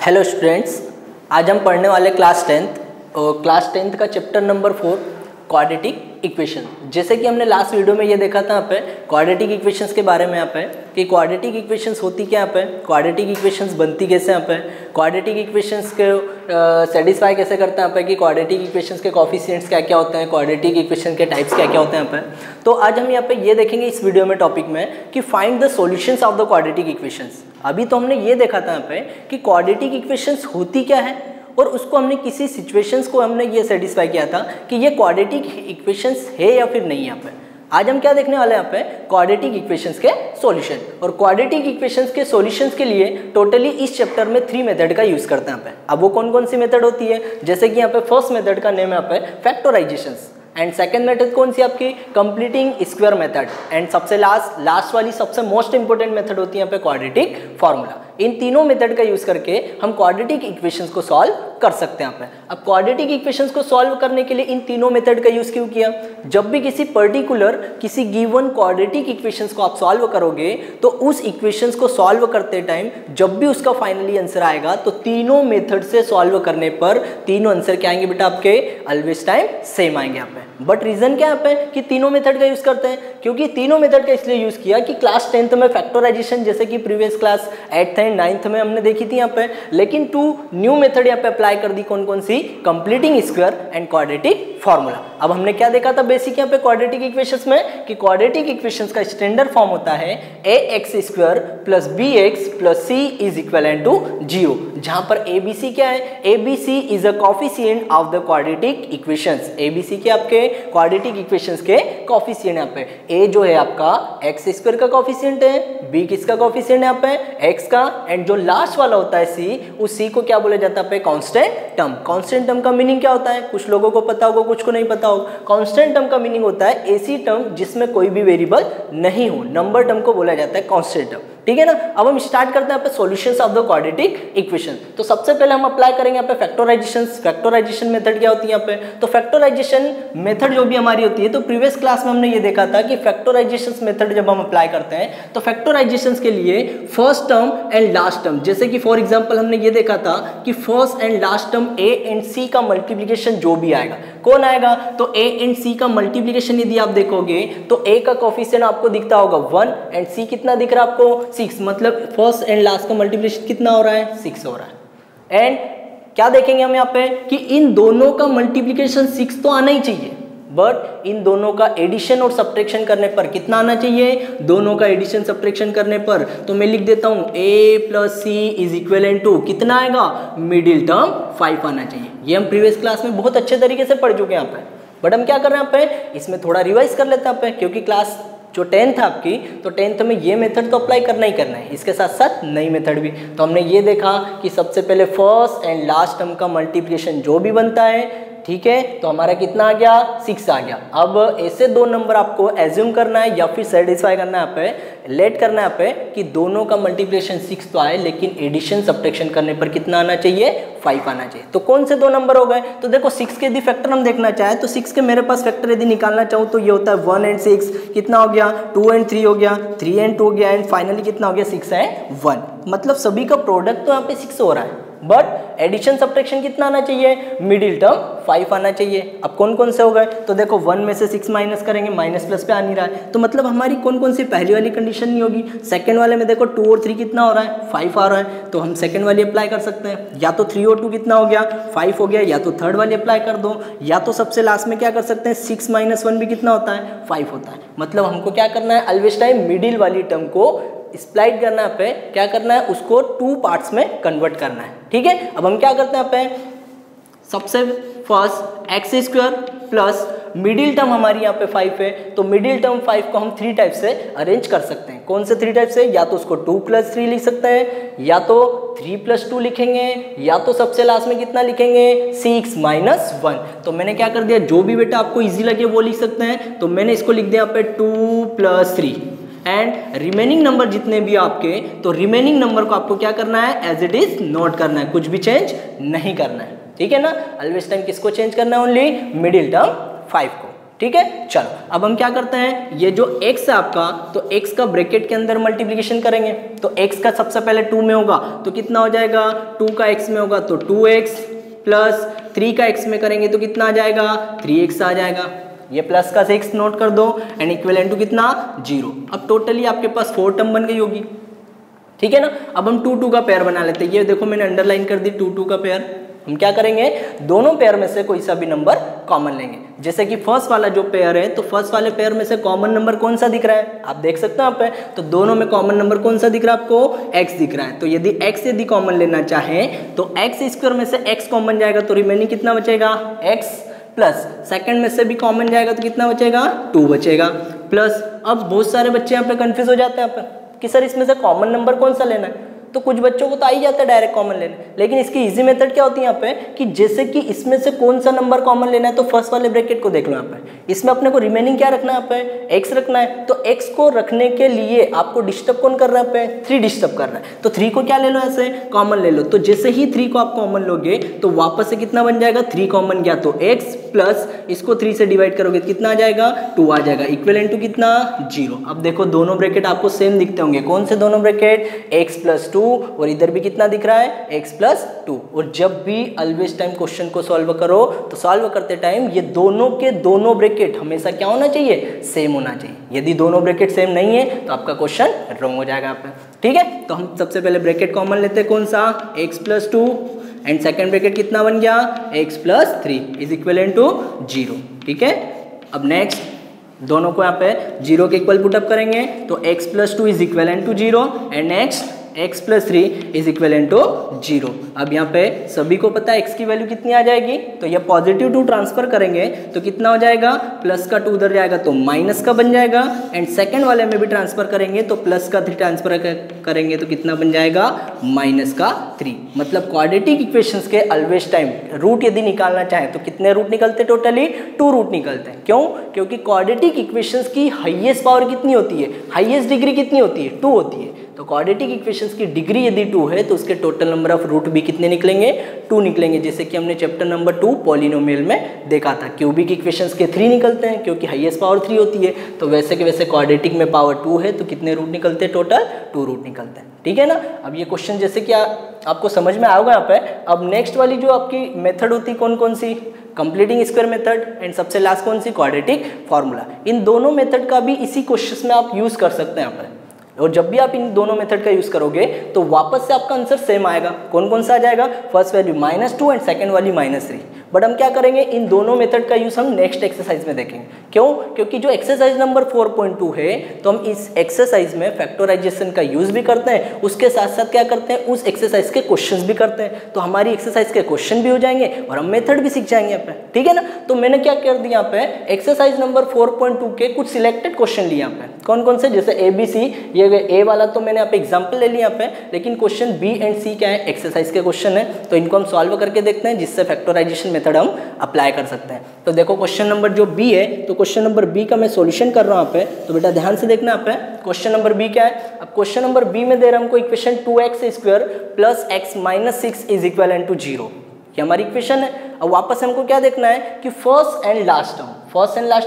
Hello students, आज हम पढ़ने वाले क्लास टेंथ का चैप्टर नंबर 4 क्वाड्रेटिक इक्वेशन। जैसे कि हमने लास्ट वीडियो में ये देखा था यहाँ पे क्वाड्रेटिक इक्वेशंस के बारे में यहाँ पे कि क्वाड्रेटिक इक्वेशंस होती क्या यहाँ पे, क्वाड्रेटिक इक्वेशंस बनती कैसे यहाँ पे, क्वाड्रेटिक इक्वेशंस के सेटिस्फाई कैसे करते हैं यहाँ पे, कि क्वाड्रेटिक इक्वेशंस के कोफिशिएंट्स क्या क्या होते हैं, क्वाड्रेटिक इक्वेशन के टाइप्स क्या क्या होते हैं यहाँ पे। तो आज हम यहाँ पे ये देखेंगे इस वीडियो में टॉपिक में कि find the solutions of the quadratic equations. अभी तो हमने ये देखा था यहाँ पे कि क्वाड्रेटिक इक्वेशंस होती क्या है और उसको हमने किसी सिचुएशंस को हमने ये सेटिस्फाई किया था कि ये क्वाड्रेटिक इक्वेशंस है या फिर नहीं। यहाँ पे आज हम क्या देखने वाले हैं, यहाँ पे क्वाड्रेटिक इक्वेशंस के सॉल्यूशन। और क्वाड्रेटिक इक्वेशंस के सॉल्यूशंस के लिए टोटली इस चैप्टर में 3 मेथड का यूज करते हैं यहाँ पे। अब वो कौन कौन सी मेथड होती है, जैसे कि यहाँ पे फर्स्ट मेथड का नेम है यहाँ पे फैक्टराइजेशंस, एंड सेकेंड मेथड कौन सी आपकी कंप्लीटिंग स्क्वायर मेथड, एंड सबसे लास्ट वाली सबसे मोस्ट इंपोर्टेंट मेथड होती है यहाँ पे क्वाड्रेटिक फार्मूला। इन तीनों मेथड का यूज करके हम क्वाड्रेटिक इक्वेशंस को सॉल्व कर सकते हैं यहाँ पे। अब क्वाड्रेटिक इक्वेशंस को सॉल्व करने के लिए इन तीनों मेथड का यूज क्यों किया, जब भी किसी गिवन क्वाड्रेटिक इक्वेशंस को आप सॉल्व करोगे तो उस इक्वेशंस को सॉल्व करते टाइम जब भी उसका फाइनली आंसर आएगा तो तीनों मेथड से सॉल्व करने पर तीनों आंसर क्या आएंगे बेटा, आपके ऑलवेज टाइम सेम आएंगे यहाँ पे। बट रीजन क्या यहाँ पे कि तीनों मेथड का यूज करते हैं, क्योंकि तीनों मेथड का इसलिए यूज किया कि क्लास 10th में फैक्टराइजेशन जैसे कि previous class 8th and 9th में हमने देखी थी यहाँ पे, लेकिन 2 न्यू मेथड यहाँ पे अप्लाई कर दी। कौन कौन सी, completing square and quadratic formula. अब हमने क्या देखा था बेसिक यहाँ पे क्वाड्रेटिक इक्वेशंस में कि क्वाड्रेटिक इक्वेशंस का स्टैंडर्ड फॉर्म होता है ax² plus bx plus c is equal to 0, जहां पर abc क्या है, abc is a coefficient of the quadratic equations. abc के आपके क्वाड्रेटिक इक्वेशंस के कोफिशिएंट यहाँ पे a जो है आपका x² का कोफिशिएंट है, b किसका कोफिशिएंट है यहाँ पे x का, एंड जो लास्ट वाला होता है c, उस c को क्या बोला जाता है कांस्टेंट टर्म। कांस्टेंट टर्म का मीनिंग क्या होता है, कुछ लोगों को पता होगा कुछ को नहीं पता होगा। कांस्टेंट टर्म का मीनिंग होता है ऐसी टर्म जिसमें कोई भी वेरिएबल नहीं हो, नंबर टर्म को बोला जाता है कांस्टेंट टर्म, ठीक है ना। अब हम स्टार्ट करते हैं यहाँ पे solutions of the quadratic equation. तो सबसे पहले हम अप्लाई करेंगे यहाँ पे फैक्टराइजेशंस। फैक्टराइजेशन मेथड क्या होती है यहाँ पे, तो फैक्टराइजेशन मेथड जो भी हमारी होती है, तो प्रीवियस क्लास में हमने ये देखा था कि फैक्टराइजेशंस मेथड जब हम अप्लाई करते हैं तो फैक्टराइजेशंस के लिए first term and last term, जैसे कि फॉर एग्जांपल हमने ये देखा था कि first and last term a and c का मल्टीप्लिकेशन जो भी आएगा, कौन आएगा, तो a एंड c का मल्टीप्लिकेशन यदि आप देखोगे तो a का कोफिशिएंट आपको दिखता होगा 1 एंड c कितना दिख रहा है आपको 6, मतलब फर्स्ट एंड लास्ट का मल्टीप्लिकेशन कितना हो रहा है, 6 हो रहा है। एंड क्या देखेंगे हम यहाँ पे कि इन दोनों का मल्टीप्लिकेशन 6 तो आना ही चाहिए, बट इन दोनों का एडिशन और सब्ट्रैक्शन करने पर कितना आना चाहिए, दोनों का एडिशन सब्ट्रैक्शन करने पर तो मैं लिख देता हूं a plus c is equal to कितना आएगा, मिडिल टर्म 5 आना चाहिए। ये हम प्रीवियस क्लास में बहुत अच्छे तरीके से पढ़ चुके हैं यहाँ पे, बट हम क्या कर रहे हैं यहाँ पे, इसमें थोड़ा रिवाइज कर लेते हैं यहाँ पे, क्योंकि क्लास जो 10th है आपकी, तो 10th में ये मेथड तो अप्लाई करना ही करना है, इसके साथ साथ नई मेथड भी। तो हमने ये देखा कि सबसे पहले फर्स्ट एंड लास्ट टर्म का मल्टीप्लिकेशन जो भी बनता है, ठीक है, तो हमारा कितना आ गया, 6 आ गया। अब ऐसे 2 नंबर आपको एज्यूम करना है या फिर सेटिस्फाई करना है यहाँ पे, लेट करना है यहाँ पे कि दोनों का मल्टीप्लिकेशन 6 तो आए, लेकिन एडिशन सब्ट्रैक्शन करने पर कितना आना चाहिए, 5 आना चाहिए। तो कौन से 2 नंबर हो गए, तो देखो 6 के यदि फैक्टर हम देखना चाहे तो 6 के मेरे पास फैक्टर यदि निकालना चाहूँ तो ये होता है 1 एंड 6, कितना हो गया, 2 एंड 3 हो गया, 3 एंड 2 हो गया, एंड फाइनली कितना हो गया, 6 एंड 1। मतलब सभी का प्रोडक्ट तो यहाँ पे 6 हो रहा है, बट एडिशन सब्ट्रैक्शन कितना आना चाहिए, मिडिल टर्म 5 आना चाहिए। अब कौन कौन से हो गए, तो देखो 1 में से 6 माइनस करेंगे, माइनस प्लस पे आ नहीं रहा है, तो मतलब हमारी कौन कौन सी पहली वाली कंडीशन नहीं होगी। सेकंड वाले में देखो 2 और 3 कितना हो रहा है, 5 आ रहा है, तो हम सेकंड वाली अप्लाई कर सकते हैं। या तो 3 और 2 कितना हो गया, 5 हो गया, या तो थर्ड वाली अप्लाई कर दो, या तो सबसे लास्ट में क्या कर सकते हैं, 6 माइनस 1 भी कितना होता है, 5 होता है। मतलब हमको क्या करना है, ऑलवेज टाइम मिडिल वाली टर्म को स्प्लाइट करना है, पे क्या करना है, उसको 2 पार्ट्स में कन्वर्ट करना है, ठीक है। अब हम क्या करते हैं पे, सबसे first x² plus middle term हमारी यहाँ पे 5 है, तो मिडिल टर्म 5 को हम 3 टाइप से अरेंज कर सकते हैं। कौन से 3 टाइप से, या तो उसको 2 + 3 लिख सकते हैं, या तो 3 + 2 लिखेंगे, या तो सबसे लास्ट में कितना लिखेंगे, 6 - 1। तो मैंने क्या कर दिया, जो भी बेटा आपको इजी लगे वो लिख सकते हैं, तो मैंने इसको लिख दिया यहाँ पे 2 + 3, एंड रिमेनिंग नंबर जितने भी आपके, तो रिमेनिंग नंबर को आपको क्या करना है, एज इट इज नोट करना है, कुछ भी चेंज नहीं करना है, ठीक है ना। ऑलवेज टाइम किसको चेंज करना है, ओनली मिडिल टर्म 5 को, ठीक है। चलो अब हम क्या करते हैं, ये जो x है आपका, तो x का ब्रैकेट के अंदर मल्टीप्लिकेशन करेंगे। तो x का सबसे पहले 2 में होगा तो कितना हो जाएगा, 2 का x में होगा तो 2x प्लस 3 का x में करेंगे तो कितना आ जाएगा, 3x आ जाएगा। ये प्लस का 6 नोट कर दो एंड इक्विवेलेंट टू कितना, 0। अब टोटली आपके पास 4 टर्म बन गई होगी, ठीक है ना। अब हम 2 2 का पेयर बना लेते हैं। ये देखो मैंने अंडरलाइन कर दी 2 2 का पेयर। हम क्या करेंगे, दोनों पेयर में से कोई सा भी नंबर कॉमन लेंगे। जैसे कि फर्स्ट वाला जो पेयर है, तो फर्स्ट वाले पेयर में से कॉमन नंबर कौन सा दिख रहा है, आप देख सकते हैं यहाँ पे। तो दोनों में कॉमन नंबर कौन सा दिख रहा है आपको, x दिख रहा है। तो यदि x यदि कॉमन लेना चाहें तो x स्क्वायर में से x कॉमन जाएगा तो रिमेनिंग कितना बचेगा, x प्लस सेकंड में से भी कॉमन जाएगा तो कितना बचेगा, 2 बचेगा प्लस। अब बहुत सारे बच्चे यहाँ पे कंफ्यूज हो जाते हैं यहाँ पे कि सर इसमें से कॉमन नंबर कौन सा लेना है। तो कुछ बच्चों को तो आ ही जाता है डायरेक्ट कॉमन लेने, लेकिन इसकी इजी मेथड क्या होती है यहाँ पे कि जैसे कि इसमें से कौन सा नंबर कॉमन लेना है, तो फर्स्ट वाले ब्रैकेट को देख लो यहाँ पे। इसमें अपने को रिमेनिंग क्या रखना है यहाँ पे, x रखना है। तो x को रखने के लिए आपको डिस्टर्ब कौन कर रहा है यहाँ पे, 3 डिस्टर्ब कर रहा है। तो 3 को क्या ले लो, ऐसे कॉमन ले लो। तो जैसे ही 3 को आप कॉमन लोगे तो वापस से कितना बन जाएगा, 3 कॉमन गया तो x प्लस इसको 3 से डिवाइड करोगे तो कितना आ जाएगा, 2 आ जाएगा। इक्विवेलेंट टू कितना, 0। अब देखो दोनों ब्रैकेट आपको सेम दिखते होंगे। कौन से दोनों ब्रैकेट, x प्लस 2 और इधर भी कितना दिख रहा है, x प्लस 2। और जब भी ऑलवेज टाइम क्वेश्चन को सॉल्व करो तो सॉल्व करते टाइम ये दोनों के दोनों ब्रैकेट हमेशा क्या होना चाहिए, सेम होना चाहिए। यदि दोनों ब्रैकेट सेम नहीं है तो आपका क्वेश्चन रॉन्ग हो जाएगा आप, ठीक है। तो हम सबसे पहले ब्रैकेट कॉमन लेते हैं, कौन सा, x plus 2 and second bracket कितना बन गया, x plus 3 is equivalent to 0, ठीक है। अब नेक्स्ट दोनों को यहाँ पे 0 के इक्वल पुटअप करेंगे तो x plus 2 is equivalent to 0 and next x plus 3 is equivalent to 0। अब यहाँ पे सभी को पता है x की वैल्यू कितनी आ जाएगी, तो ये पॉजिटिव 2 ट्रांसफर करेंगे तो कितना हो जाएगा, प्लस का 2 उधर जाएगा तो माइनस का बन जाएगा एंड सेकंड वाले में भी ट्रांसफर करेंगे तो प्लस का 3 ट्रांसफर करेंगे तो कितना बन जाएगा, माइनस का 3। मतलब क्वाड्रेटिक इक्वेशंस के ऑलवेज टाइम रूट यदि निकालना चाहें तो कितने रूट निकलते, टोटली 2 रूट निकलते हैं। क्यों, क्योंकि क्वाड्रेटिक इक्वेशंस की हाईएस्ट पावर कितनी होती है, हाईएस्ट डिग्री कितनी होती है, 2 होती है। तो क्वाड्रेटिक इक्वेशंस की डिग्री यदि 2 है तो उसके टोटल नंबर ऑफ रूट भी कितने निकलेंगे, 2 निकलेंगे। जैसे कि हमने चैप्टर नंबर 2 पॉलिनोमियल में देखा था, क्यूबिक इक्वेशंस के 3 निकलते हैं क्योंकि हाईएस्ट पावर 3 होती है। तो वैसे के वैसे क्वाड्रेटिक में पावर 2 है तो कितने रूट निकलते हैं, टोटल 2 रूट निकलते हैं, ठीक है ना। अब ये क्वेश्चन जैसे कि आपको समझ में आओगे यहाँ पे। अब नेक्स्ट वाली जो आपकी मेथड होती है कौन कौन सी, कंप्लीटिंग स्क्वायर मेथड एंड सबसे लास्ट कौन सी, क्वाड्रेटिक फार्मूला। इन दोनों मेथड का भी इसी क्वेश्चन में आप यूज कर सकते हैं यहाँ पर। और जब भी आप इन दोनों मेथड का यूज करोगे तो वापस से आपका आंसर सेम आएगा। कौन कौन सा आ जाएगा, फर्स्ट वैल्यू -2 एंड सेकंड वाली -3। बट हम क्या करेंगे, इन दोनों मेथड का यूज हम नेक्स्ट एक्सरसाइज में देखेंगे। क्यों, क्योंकि जो एक्सरसाइज नंबर 4.2 है तो हम इस एक्सरसाइज में फैक्टराइजेशन का यूज भी करते हैं, उसके साथ साथ क्या करते हैं, उस एक्सरसाइज के क्वेश्चंस भी करते हैं। तो हमारी एक्सरसाइज के क्वेश्चन भी हो जाएंगे और हम मेथड भी सीख जाएंगे यहाँ पे, ठीक है ना। तो मैंने क्या कर दिया यहाँ पे, एक्सरसाइज नंबर 4.2 के कुछ सिलेक्टेड क्वेश्चन लिए यहाँ पे। कौन कौन से, जैसे ABC, ये ए वाला तो मैंने यहाँ पे एग्जाम्पल ले लिया यहाँ पे, लेकिन क्वेश्चन B एंड C क्या है, एक्सरसाइज के क्वेश्चन है। तो इनको हम सॉल्व करके देखते हैं जिससे फैक्टराइजेशन मेथड हम अप्लाई कर सकते हैं। तो देखो क्वेश्चन नंबर जो B है, तो क्वेश्चन नंबर B का मैं सॉल्यूशन कर रहा हूँ यहाँ पे, तो बेटा ध्यान से देखना यहाँ पे। क्वेश्चन नंबर B क्या है, अब क्वेश्चन नंबर B में दे रहा हमको equation 2x² plus x minus 6 is equal to 0। ये हमारी इक्वेशन है। अब वापस हमको क्या देखना है कि फर्स्ट एंड लास्ट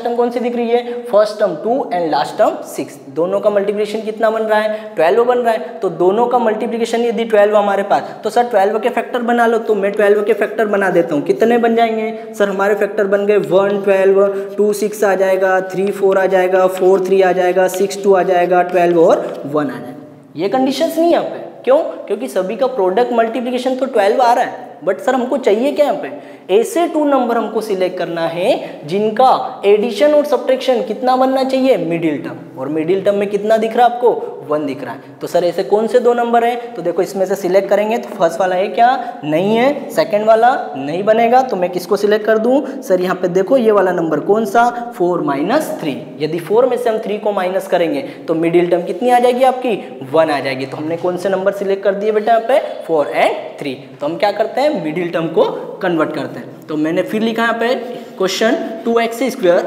टर्म कौन सी दिख रही है, first term 2 and last term 6। दोनों का मल्टीप्लिकेशन कितना बन रहा है, 12 बन रहा है। तो दोनों का मल्टीप्लिकेशन यदि 12 हमारे पास, तो सर 12 के फैक्टर बना लो। तो मैं 12 के फैक्टर बना देता हूँ। कितने बन जाएंगे सर, हमारे फैक्टर बन गए 1 12, 2 6 आ जाएगा, 3 4 आ जाएगा, 4 3 आ जाएगा, 6 2 आ जाएगा, 12 और 1 आ जाएगा। ये कंडीशंस नहीं है यहाँ पे। क्यों, क्योंकि सभी का प्रोडक्ट मल्टीप्लिकेशन तो 12 आ रहा है। बट सर हमको चाहिए क्या यहाँ पे, ऐसे 2 नंबर हमको सिलेक्ट करना है जिनका एडिशन और सब्ट्रैक्शन कितना बनना चाहिए, मिडिल टर्म। और मिडिल टर्म में कितना दिख रहा है आपको, 1 दिख रहा है। तो सर ऐसे कौन से 2 नंबर हैं, तो देखो इसमें से सिलेक्ट करेंगे तो फर्स्ट वाला है क्या, नहीं है। सेकंड वाला नहीं बनेगा तो मैं किसको सिलेक्ट कर दूं, सर यहाँ पे देखो ये वाला नंबर कौन सा, 4 - 3। यदि 4 में से हम 3 को माइनस करेंगे तो मिडिल टर्म कितनी आ जाएगी आपकी, 1 आ जाएगी। तो हमने कौन से नंबर सिलेक्ट कर दिए बेटा यहाँ पे, 4 एंड 3। तो हम क्या करते हैं, मिडिल टर्म को कन्वर्ट करते हैं। तो मैंने फिर लिखा यहाँ पे क्वेश्चन 2x²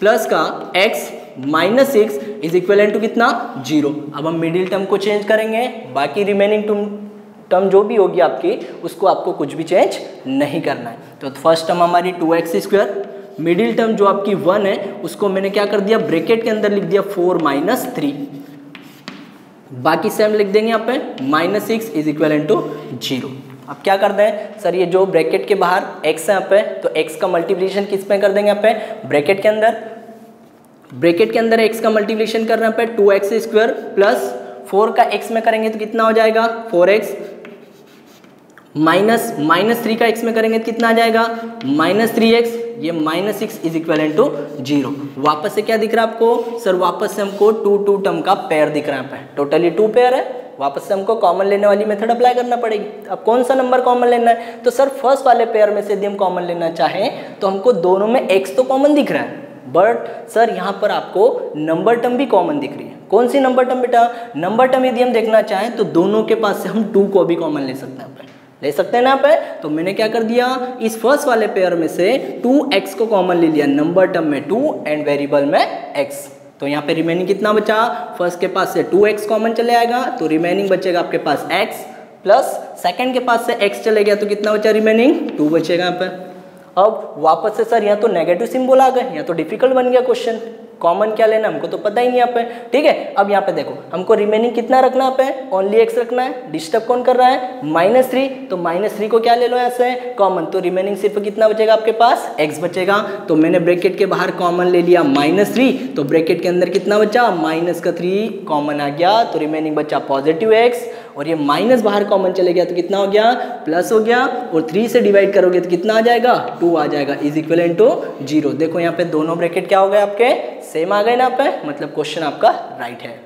प्लस का x minus 6 is equal to कितना, 0। अब हम मिडिल टर्म को चेंज करेंगे, बाकी रिमेनिंग टर्म जो भी होगी आपकी उसको आपको कुछ भी चेंज नहीं करना है। तो फर्स्ट टर्म हमारी 2x² मिडिल टर्म जो आपकी 1 है उसको मैंने क्या कर दिया, ब्रैकेट के अंदर लिख दिया 4 माइनस 3, बाकी सेम लिख देंगे यहाँ पे -6 इज इक्वल टू 0। अब क्या करते हैं सर, ये जो ब्रैकेट के बाहर x है यहाँ पे, तो x का मल्टीप्लिकेशन किस में कर देंगे यहाँ पे, ब्रैकेट के अंदर x का मल्टीप्लिकेशन कर रहे हैं पे 2x² प्लस 4 का x में करेंगे तो कितना हो जाएगा 4x, माइनस 3 का x में करेंगे तो कितना आ जाएगा -3x, ये -6 इज इक्वल टू 0। वापस से क्या दिख रहा है आपको सर, वापस से हमको 2 टर्म का पेयर दिख रहा है, टोटली 2 पेयर है। वापस से हमको कॉमन लेने वाली मेथड अप्लाई करना पड़ेगी। अब कौन सा नंबर कॉमन लेना है, तो सर फर्स्ट वाले पेयर में से यदि हम कॉमन लेना चाहें तो हमको दोनों में x तो कॉमन दिख रहा है, बट सर यहाँ पर आपको नंबर टर्म भी कॉमन दिख रही है। कौन सी नंबर टर्म बेटा, नंबर टर्म यदि हम देखना चाहें तो दोनों के पास से हम 2 को भी कॉमन ले सकते हैं, ले सकते हैं ना पे। तो मैंने क्या कर दिया, इस फर्स्ट वाले पेयर में से 2x को कॉमन ले लिया, नंबर टर्म में 2 एंड वेरिएबल में x। तो यहाँ पे रिमेनिंग कितना बचा, फर्स्ट के पास से 2x कॉमन चले आएगा तो रिमेनिंग बचेगा आपके पास x, प्लस सेकंड के पास से x चले गया तो कितना बचा, रिमेनिंग 2 बचेगा यहाँ पे। अब वापस से सर यहाँ तो नेगेटिव सिंबल आ गए, यहाँ तो डिफिकल्ट बन गया क्वेश्चन, कॉमन क्या लेना हमको तो पता ही नहीं यहाँ पे, ठीक है। अब यहाँ पे देखो हमको रिमेनिंग कितना रखना है पे, ओनली x रखना है। डिस्टर्ब कौन कर रहा है, -3, तो -3 को क्या ले लो ऐसे कॉमन, तो रिमेनिंग सिर्फ कितना बचेगा आपके पास, x बचेगा। तो मैंने ब्रैकेट के बाहर कॉमन ले लिया -3, तो ब्रैकेट के अंदर कितना बचा, -3 कॉमन आ गया, तो रिमेनिंग बचा +x, और ये माइनस बाहर कॉमन चले गया तो कितना हो गया, प्लस हो गया, और 3 से डिवाइड करोगे तो कितना आ जाएगा, 2 आ जाएगा, इज इक्वल टू 0। देखो यहाँ पे दोनों ब्रैकेट क्या हो गए आपके, सेम आ गए ना पे, मतलब क्वेश्चन आपका राइट है,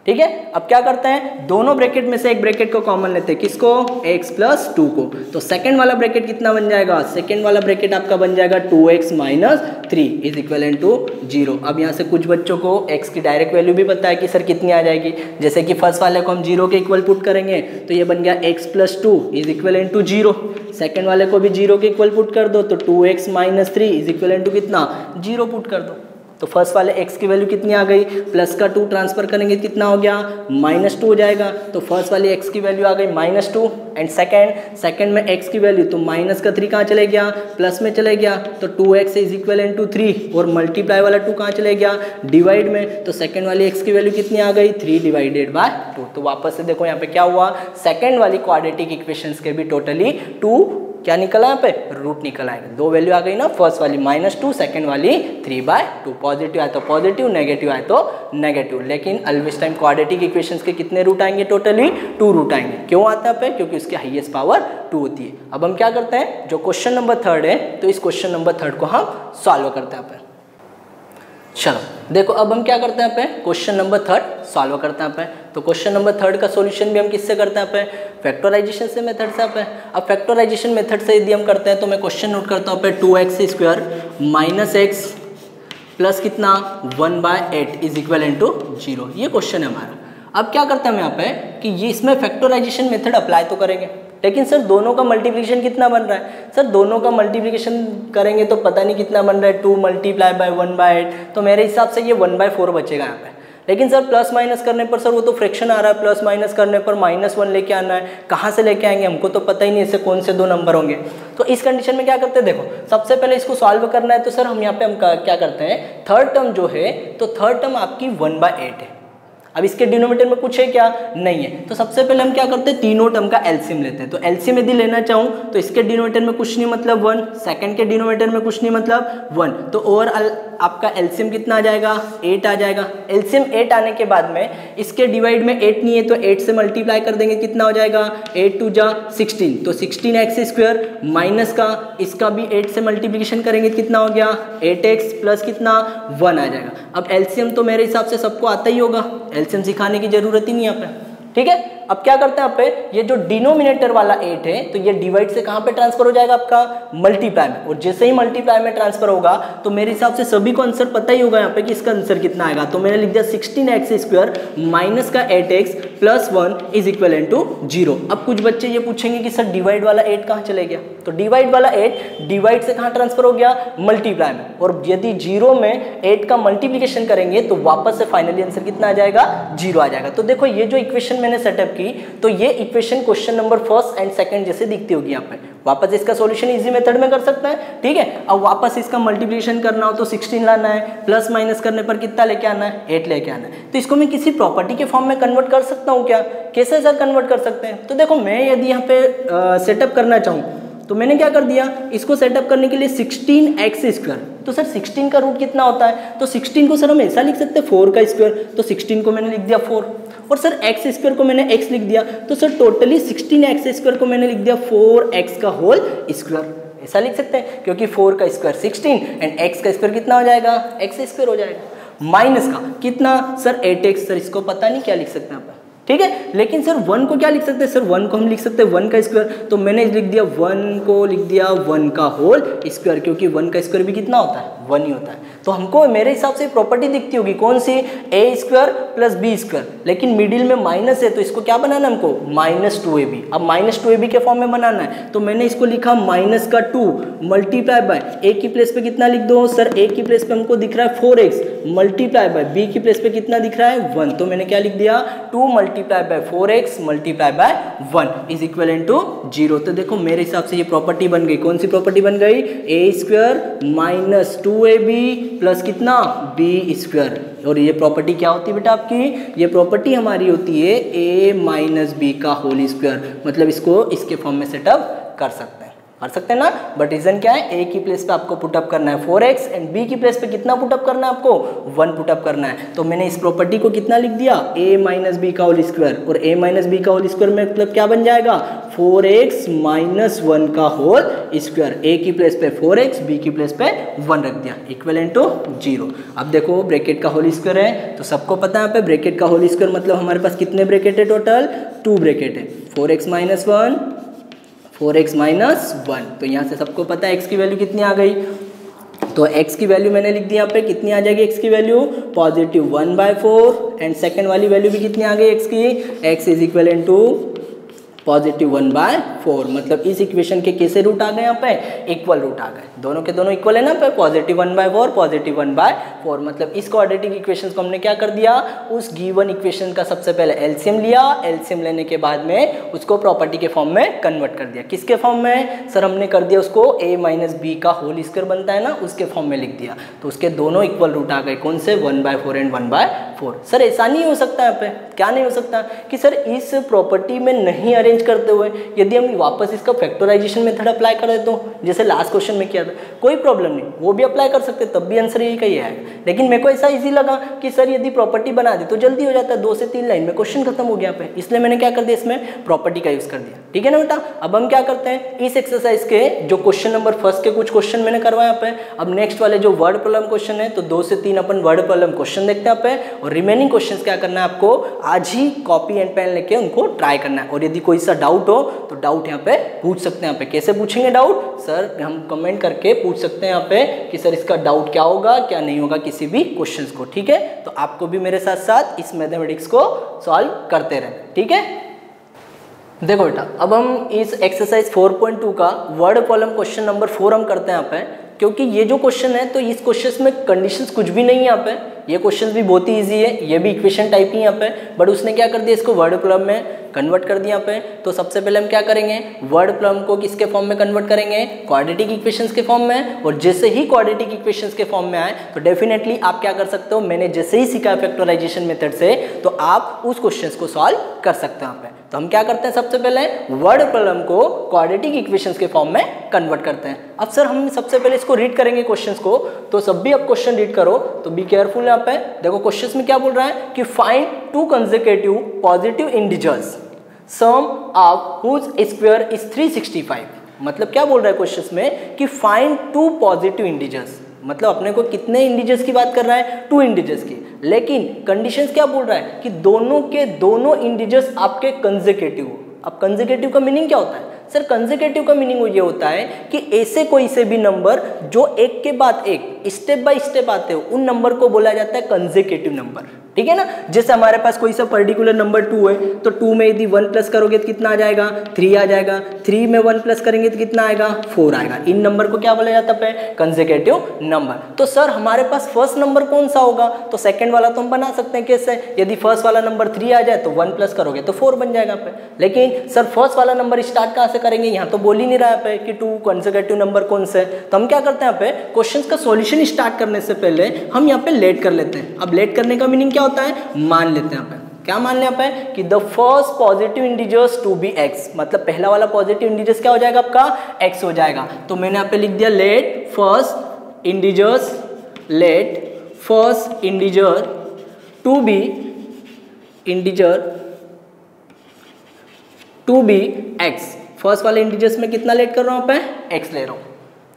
ठीक है। अब क्या करते हैं, दोनों ब्रैकेट में से एक ब्रैकेट को कॉमन लेते हैं, किसको, x + 2 को। तो सेकंड वाला ब्रैकेट कितना बन जाएगा, सेकंड वाला ब्रैकेट आपका बन जाएगा 2x - 3 इज इक्वल टू 0। अब यहाँ से कुछ बच्चों को x की डायरेक्ट वैल्यू भी पता है कि सर कितनी आ जाएगी, जैसे कि फर्स्ट वाले को हम 0 के इक्वल पुट करेंगे तो ये बन गया x + 2 is equal to 0। Second वाले को भी 0 के इक्वल पुट कर दो तो 2x - 3 इज इक्वल टू कितना, 0 पुट कर दो। तो फर्स्ट वाले x की वैल्यू कितनी आ गई, प्लस का 2 ट्रांसफर करेंगे कितना हो गया, -2 हो जाएगा। तो फर्स्ट वाली x की वैल्यू आ गई -2, एंड सेकंड में x की वैल्यू, तो -3 कहाँ चले गया, प्लस में चले गया, तो 2x इज इक्वल टू 3, और मल्टीप्लाई वाला 2 कहाँ चले गया, डिवाइड में, तो सेकंड वाली x की वैल्यू कितनी आ गई, 3/2। तो वापस से देखो यहाँ पे क्या हुआ, सेकंड वाली क्वाड्रेटिक इक्वेशंस के भी टोटली 2 क्या निकला यहाँ पे, रूट निकल आएगा। 2 वैल्यू आ गई ना, फर्स्ट वाली -2, सेकंड वाली 3/2। पॉजिटिव आए तो पॉजिटिव, नेगेटिव आए तो नेगेटिव। लेकिन ऑलवेज टाइम क्वाड्रेटिक इक्वेशंस के कितने रूट आएंगे, टोटली 2 रूट आएंगे। क्यों आता है पे, क्योंकि उसकी हाईएस्ट पावर 2 होती है। अब हम क्या करते हैं, जो क्वेश्चन नंबर 3 है, तो इस क्वेश्चन नंबर 3 को हम सॉल्व करते हैं पे। चलो देखो अब हम क्या करते हैं पे, क्वेश्चन नंबर 3 सॉल्व करते हैं पे। तो क्वेश्चन नंबर 3 का सॉल्यूशन भी हम किससे करते हैं पे, फैक्टराइजेशन से मेथड से पे। अब फैक्टराइजेशन मेथड से यदि हम करते हैं तो मैं क्वेश्चन नोट करता हूँ पे, 2x² - x प्लस कितना 1/8 इज इक्वल टू 0। ये क्वेश्चन है हमारा। अब क्या करते हैं हम यहाँ पे कि ये इसमें फैक्टराइजेशन मेथड अप्लाई तो करेंगे, लेकिन सर दोनों का मल्टीप्लिकेशन कितना बन रहा है, सर दोनों का मल्टीप्लिकेशन करेंगे तो पता नहीं कितना बन रहा है, 2 × 1/8, तो मेरे हिसाब से ये 1/4 बचेगा यहाँ पे। लेकिन सर प्लस माइनस करने पर सर वो तो फ्रैक्शन आ रहा है, प्लस माइनस करने पर -1 लेके आना है, कहाँ से लेके आएंगे हमको तो पता ही नहीं, इससे कौन से 2 नंबर होंगे। तो इस कंडीशन में क्या करते हैं, देखो सबसे पहले इसको सॉल्व करना है, तो सर हम यहाँ पे हम क्या करते हैं, थर्ड टर्म जो है, तो थर्ड टर्म आपकी 1/8 है। अब इसके डिनोमिनेटर में कुछ है क्या, नहीं है, तो सबसे पहले हम क्या करते हैं, तीनों टर्म का एलसीएम लेते हैं। तो एलसीएम यदि लेना चाहूँ तो इसके डिनोमिनेटर में कुछ नहीं मतलब 1, सेकंड के डिनोमिनेटर में कुछ नहीं मतलब 1, तो ओवरऑल आपका एलसीएम कितना आ जाएगा, 8 आ जाएगा। एलसीएम 8 आने के बाद में इसके डिवाइड में 8 नहीं है तो 8 से मल्टीप्लाई कर देंगे, कितना हो जाएगा, 8 × 2 = 16, तो 16x² माइनस का इसका भी 8 से मल्टीप्लिकेशन करेंगे, कितना हो गया, 8x प्लस कितना 1 आ जाएगा। अब एलसीएम तो मेरे हिसाब से सबको आता ही होगा, एलसीएम सिखाने की जरूरत ही नहीं है यहाँ पे, ठीक है। अब क्या करते हैं यहाँ पे, ये जो डिनोमिनेटर वाला 8 है तो ये डिवाइड से कहाँ पे ट्रांसफर हो जाएगा आपका, मल्टीप्लाई में, और जैसे ही मल्टीप्लाई में ट्रांसफर होगा तो मेरे हिसाब से सभी को आंसर पता ही होगा यहाँ पे कि इसका आंसर कितना आएगा। तो मैंने लिख दिया 16x² माइनस का 8x plus 1 is equal to 0। अब कुछ बच्चे ये पूछेंगे कि सर डिवाइड वाला 8 कहाँ चले गया, तो डिवाइड वाला 8 डिवाइड से कहाँ ट्रांसफर हो गया, मल्टीप्लाई में, और यदि 0 में 8 का मल्टीप्लिकेशन करेंगे तो वापस से फाइनली आंसर कितना आ जाएगा, 0 आ जाएगा। तो देखो ये जो इक्वेशन मैंने सेटअप की, तो ये equation question number first and second जैसे दिखती होगी यहाँ पे। वापस इसका सॉल्यूशन इजी मेथड में कर सकता है, ठीक है। अब वापस इसका मल्टीप्लिकेशन करना हो तो 16 लाना है, प्लस माइनस करने पर कितना लेके आना है, 8 लेके आना है। तो इसको मैं किसी प्रॉपर्टी के फॉर्म में कन्वर्ट कर सकता हूँ क्या, कैसे सर कन्वर्ट कर सकते हैं? तो देखो मैं यदि यहाँ पे सेटअप करना चाहूँ तो मैंने क्या कर दिया, इसको सेटअप करने के लिए 16x², तो सर 16 का रूट कितना होता है, तो 16 को सर हम ऐसा लिख सकते हैं 4 का स्क्वायर, तो 16 को मैंने लिख दिया 4, और सर x² को मैंने x लिख दिया, तो सर टोटली 16x² को मैंने लिख दिया 4x का होल स्क्वायर, ऐसा लिख सकते हैं, क्योंकि 4 का स्क्वायर 16 एंड x का स्क्वायर कितना हो जाएगा, x² हो जाएगा। माइनस का कितना सर 8x, सर इसको पता नहीं क्या लिख सकते हैं आप, ठीक है। लेकिन सर 1 को क्या लिख सकते हैं, सर 1 को हम लिख सकते हैं 1 का स्क्वायर, तो मैंने लिख दिया 1 को लिख दिया 1 का होल स्क्वायर, क्योंकि 1 का स्क्वायर भी कितना होता है, 1 ही होता है। तो हमको मेरे हिसाब से प्रॉपर्टी दिखती होगी कौन सी, a² प्लस b², लेकिन मिडिल में माइनस है तो इसको क्या बनाना है हमको, -2ab। अब -2ab के फॉर्म में बनाना है, तो मैंने इसको लिखा -2 मल्टीप्लाई बाय a की प्लेस पे कितना लिख दो, सर a की प्लेस पे हमको दिख रहा है 4x मल्टीप्लाई बाय b की प्लेस पे कितना दिख रहा है 1, तो मैंने क्या लिख दिया 2 multiply by 4x multiply by 1 is equal to 0। तो देखो मेरे हिसाब से ये प्रॉपर्टी बन गई, कौन सी प्रॉपर्टी बन गई, a² - 2ab प्लस कितना b², और ये प्रॉपर्टी क्या होती है बेटा आपकी, ये प्रॉपर्टी हमारी होती है a - b का होल स्क्वायर, मतलब इसको इसके फॉर्म में सेटअप कर सकते हैं ना। बट रीजन क्या है, a की प्लेस पे आपको पुटअप करना है 4x एंड b की प्लेस पे कितना पुटअप करना है आपको, 1 पुटअप करना है। तो मैंने इस प्रॉपर्टी को कितना लिख दिया, a - b का होल स्क्वायर, और a - b का होल स्क्वायर में मतलब क्या बन जाएगा, 4x - 1 का होल स्क्वायर, a की प्लेस पे 4x b की प्लेस पे 1 रख दिया, इक्वल टू 0। अब देखो ब्रैकेट का होल स्क्वायर है तो सबको पता है यहाँ पे ब्रैकेट का होल स्क्वायर मतलब हमारे पास कितने ब्रैकेट है, टोटल 2 ब्रैकेट है, 4x - 1 4x - 1, तो यहाँ से सबको पता है x की वैल्यू कितनी आ गई, तो x की वैल्यू मैंने लिख दी यहाँ पे, कितनी आ जाएगी x की वैल्यू, +1/4, एंड सेकेंड वाली वैल्यू भी कितनी आ गई x की, x इज इक्वल टू +1/4, मतलब इस इक्वेशन के कैसे रूट आ गए यहाँ पे, इक्वल रूट आ गए, दोनों के दोनों इक्वल है ना पे, +1/4 +1/4, मतलब इस क्वाड्रेटिक इक्वेशन को हमने क्या कर दिया, उस गिवन इक्वेशन का सबसे पहले एलसीएम लिया, एलसीएम लेने के बाद में उसको प्रॉपर्टी के फॉर्म में कन्वर्ट कर दिया, किसके फॉर्म में, सर हमने कर दिया उसको a - b का होल स्क्वायर बनता है ना, उसके फॉर्म में लिख दिया, तो उसके दोनों इक्वल रूट आ गए, कौन से 1/4 एंड 1/4। सर ऐसा नहीं हो सकता यहाँ पे, क्या नहीं हो सकता कि सर इस प्रॉपर्टी में नहीं अरेंज करते हुए यदि हम वापस इसका फैक्टराइजेशन मेथड अप्लाई कर देते हो, जैसे लास्ट क्वेश्चन में किया था, कोई प्रॉब्लम नहीं, वो भी अप्लाई कर सकते, तब भी आंसर यही का ही आएगा। लेकिन मेरे को ऐसा इजी लगा कि सर यदि प्रॉपर्टी बना दी तो जल्दी हो जाता है, 2 से 3 लाइन में क्वेश्चन खत्म हो गया पे, इसलिए मैंने क्या कर दिया, इसमें प्रॉपर्टी का यूज कर दिया, ठीक है ना बेटा। अब हम क्या करते हैं, इस एक्सरसाइज के जो क्वेश्चन नंबर फर्स्ट के कुछ क्वेश्चन मैंने करवाया पे, अब नेक्स्ट वाले जो वर्ड प्रॉब्लम क्वेश्चन है तो 2 से 3 अपन वर्ड प्रॉब्लम क्वेश्चन देखते हैं पे, और रिमेनिंग क्वेश्चन क्या करना है आपको, आज ही कॉपी एंड पेन लेके उनको ट्राई करना है, और यदि कोई सा डाउट हो तो डाउट यहाँ पे पूछ सकते हैं। यहाँ पे कैसे पूछेंगे डाउट, सर हम कमेंट करके पूछ सकते हैं यहाँ पे कि सर इसका डाउट क्या होगा क्या नहीं होगा किसी भी क्वेश्चंस को, ठीक है। तो आपको भी मेरे साथ साथ इस मैथमेटिक्स को सॉल्व करते रहना, ठीक है। देखो बेटा अब हम इस एक्सरसाइज 4.2 का वर्ड प्रॉब्लम क्वेश्चन नंबर 4 हम करते हैं यहाँ पे, क्योंकि ये जो क्वेश्चन है तो इस क्वेश्चन में कंडीशंस कुछ भी नहीं है यहाँ पे, ये क्वेश्चन भी बहुत ही इजी है, ये भी इक्वेशन टाइप ही यहाँ पे, बट उसने क्या कर दिया, इसको वर्ड प्रॉब्लम में कन्वर्ट कर दिया यहाँ पे। तो सबसे पहले हम क्या करेंगे, वर्ड प्रॉब्लम को किसके फॉर्म में कन्वर्ट करेंगे, क्वाड्रेटिक इक्वेशंस के फॉर्म में, और जैसे ही क्वाड्रेटिक इक्वेशंस के फॉर्म में आए तो डेफिनेटली आप क्या कर सकते हो, मैंने जैसे ही सीखा फैक्टराइजेशन मेथड से, तो आप उस क्वेश्चंस को सॉल्व कर सकते हैं यहाँ पे। तो हम क्या करते हैं, सबसे पहले वर्ड प्रॉब्लम को क्वाड्रेटिक इक्वेशंस के फॉर्म में कन्वर्ट करते हैं। अब सर हम सबसे पहले इसको रीड करेंगे क्वेश्चंस को, तो सब भी अब क्वेश्चन रीड करो, तो बी केयरफुल यहाँ पे। देखो क्वेश्चंस में क्या बोल रहा है कि find 2 consecutive positive integers sum of whose square is 365। मतलब क्या बोल रहा है क्वेश्चंस में कि फाइंड 2 पॉजिटिव इंटीजर्स, मतलब अपने को कितने इंटीजर्स की बात कर रहा है, 2 इंटीजर्स की, लेकिन कंडीशंस क्या बोल रहा है कि दोनों के दोनों इंटीजर्स आपके कंसेक्यूटिव। अब कंसेक्यूटिव का मीनिंग क्या होता है, सर कंसेक्यूटिव का मीनिंग ये होता है कि ऐसे कोई से भी नंबर जो एक के बाद एक स्टेप बाय स्टेप आते हो उन नंबर को बोला जाता है कंसेक्यूटिव नंबर, ठीक है ना। जैसे हमारे पास कोई सा पर्टिकुलर नंबर 2 है तो 2 में यदि 1 प्लस करोगे तो कितना आ जाएगा 3 आ जाएगा, 3 में 1 प्लस करेंगे तो कितना आएगा 4 आएगा। इन नंबर को क्या बोला जाता है कंसेक्यूटिव नंबर। तो सर हमारे पास फर्स्ट नंबर कौन सा होगा, तो सेकंड वाला तो हम बना सकते हैं कैसे, यदि फर्स्ट वाला नंबर 3 आ जाए तो 1 प्लस करोगे तो 4 बन जाएगा पे। लेकिन सर फर्स्ट वाला नंबर स्टार्ट कहाँ से करेंगे, यहाँ तो बोल ही नहीं रहा है कि 2 कंसेक्यूटिव नंबर कौन से, तो हम क्या करते हैं यहाँ पे क्वेश्चन का सॉल्यूशन स्टार्ट करने से पहले हम यहाँ पे लेट कर लेते हैं। अब लेट करने का मीनिंग क्या होता है, मान लेते हैं यहाँ पे, क्या मान लें यहाँ पे कि the first positive integers to be X, मतलब पहला वाला पॉजिटिव इंटीजर्स क्या हो जाएगा आपका एक्स हो जाएगा। तो मैंने यहाँ पे लिख दिया let first integers, let first integer to be X. First वाले इंटीजर्स में कितना लेट कर रहा हूँ यहाँ पे एक्स ले रहा हूँ।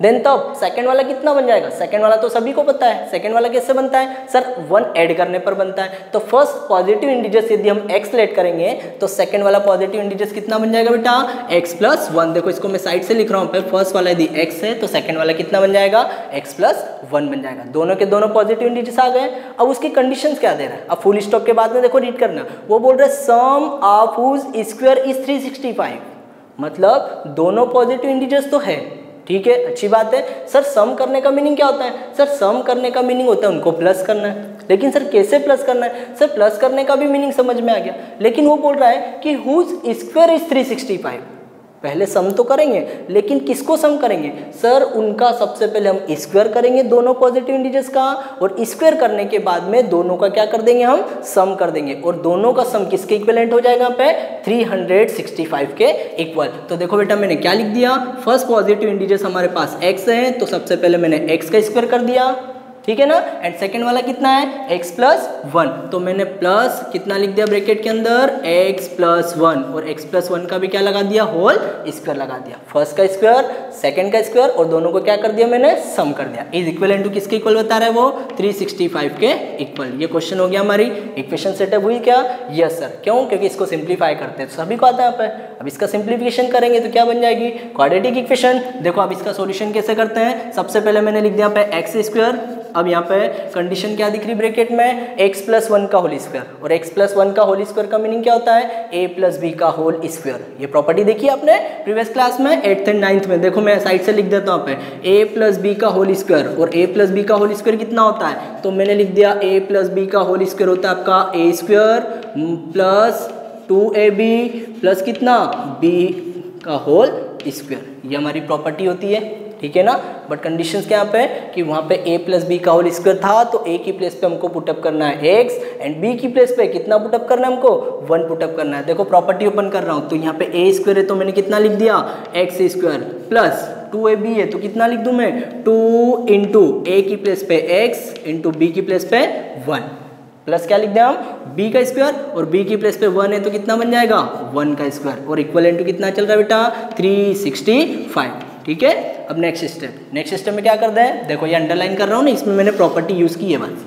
देन तब सेकंड वाला कितना बन जाएगा, सेकंड वाला तो सभी को पता है, सेकंड वाला कैसे बनता है सर 1 ऐड करने पर बनता है। तो फर्स्ट पॉजिटिव इंटीजर्स यदि हम x लेट करेंगे तो सेकंड वाला पॉजिटिव इंटीजर्स कितना बन जाएगा बेटा x प्लस 1। देखो इसको मैं साइड से लिख रहा हूँ, फर्स्ट वाला यदि x है तो सेकंड वाला कितना बन जाएगा x प्लस 1 बन जाएगा। दोनों के दोनों पॉजिटिव इंटीजर्स आ गए। अब उसकी कंडीशंस क्या दे रहा है, अब फुल स्टॉप के बाद में देखो रीड करना, वो बोल रहा है सम ऑफ हुज स्क्वायर इज 365, मतलब दोनों पॉजिटिव इंटीजर्स तो है, ठीक है अच्छी बात है। सर सम करने का मीनिंग क्या होता है, सर सम करने का मीनिंग होता है उनको प्लस करना है। लेकिन सर कैसे प्लस करना है, सर प्लस करने का भी मीनिंग समझ में आ गया, लेकिन वो बोल रहा है कि हुज स्क्वायर इज 365। पहले सम तो करेंगे लेकिन किसको सम करेंगे, सर उनका सबसे पहले हम स्क्वायर करेंगे दोनों पॉजिटिव इंटीजर्स का, और स्क्वायर करने के बाद में दोनों का क्या कर देंगे हम सम कर देंगे, और दोनों का सम किसके इक्विवेलेंट हो जाएगा यहाँ पे 365 के इक्वल। तो देखो बेटा मैंने क्या लिख दिया, फर्स्ट पॉजिटिव इंटीजर्स हमारे पास x है तो सबसे पहले मैंने x का स्क्वायर कर दिया, ठीक है ना, एंड सेकंड वाला कितना है x प्लस 1, तो मैंने प्लस कितना लिख दिया ब्रैकेट के अंदर x प्लस 1, और x प्लस 1 का भी क्या लगा दिया होल स्क्वायर लगा दिया, फर्स्ट का स्क्वायर सेकंड का स्क्वायर, और दोनों को क्या कर दिया मैंने सम कर दिया। इज इक्वल टू किसके इक्वल बता रहा है वो 365 के इक्वल। ये क्वेश्चन हो गया हमारी इक्वेशन सेटअप हुई क्या, यस सर। क्यों, क्योंकि इसको सिंप्लीफाई करते हैं तो सभी को आता है यहाँ पे। अब इसका सिंप्लीफिकेशन करेंगे तो क्या बन जाएगी क्वाड्रेटिक इक्वेशन। देखो अब इसका सॉल्यूशन कैसे करते हैं, सबसे पहले मैंने लिख दिया यहाँ पे एक्स स्क्वायर, अब यहाँ पे कंडीशन क्या दिख रही ब्रैकेट में x प्लस 1 का होल स्क्वायर, और x प्लस 1 का होल स्क्वायर का मीनिंग क्या होता है a प्लस बी का होल स्क्वायर। ये प्रॉपर्टी देखी आपने प्रीवियस क्लास में 8th एंड 9th में। देखो मैं साइड से लिख देता हूँ पे a प्लस बी का होल स्क्वायर, और a प्लस बी का होल स्क्वायर कितना होता है, तो मैंने लिख दिया a प्लस बी का होल स्क्वायर होता है आपका a square plus 2ab plus कितना b का होल स्क्वायर। ये हमारी प्रॉपर्टी होती है, ठीक है ना। बट कंडीशंस क्या पे कि वहाँ पे a प्लस बी का होल स्क्वायर था तो a की प्लेस पे हमको पुटअप करना है x, एंड b की प्लेस पे कितना पुटअप करना है हमको 1 पुटअप करना है। देखो प्रॉपर्टी ओपन कर रहा हूँ तो यहाँ पे a स्क्वायर है तो मैंने कितना लिख दिया x स्क्वायर प्लस 2ab है तो कितना लिख दूँ मैं 2 इंटू a की प्लेस पे x इंटू b की प्लेस पे 1 प्लस क्या लिख दिया हम b का स्क्वायर, और b की प्लेस पे 1 है तो कितना बन जाएगा 1 का स्क्वायर, और इक्वल टू कितना चल रहा है बेटा 365, ठीक है। अब नेक्स्ट स्टेप में क्या कर रहे हैं, देखो ये अंडरलाइन कर रहा हूँ ना, इसमें मैंने प्रॉपर्टी यूज़ की है बस,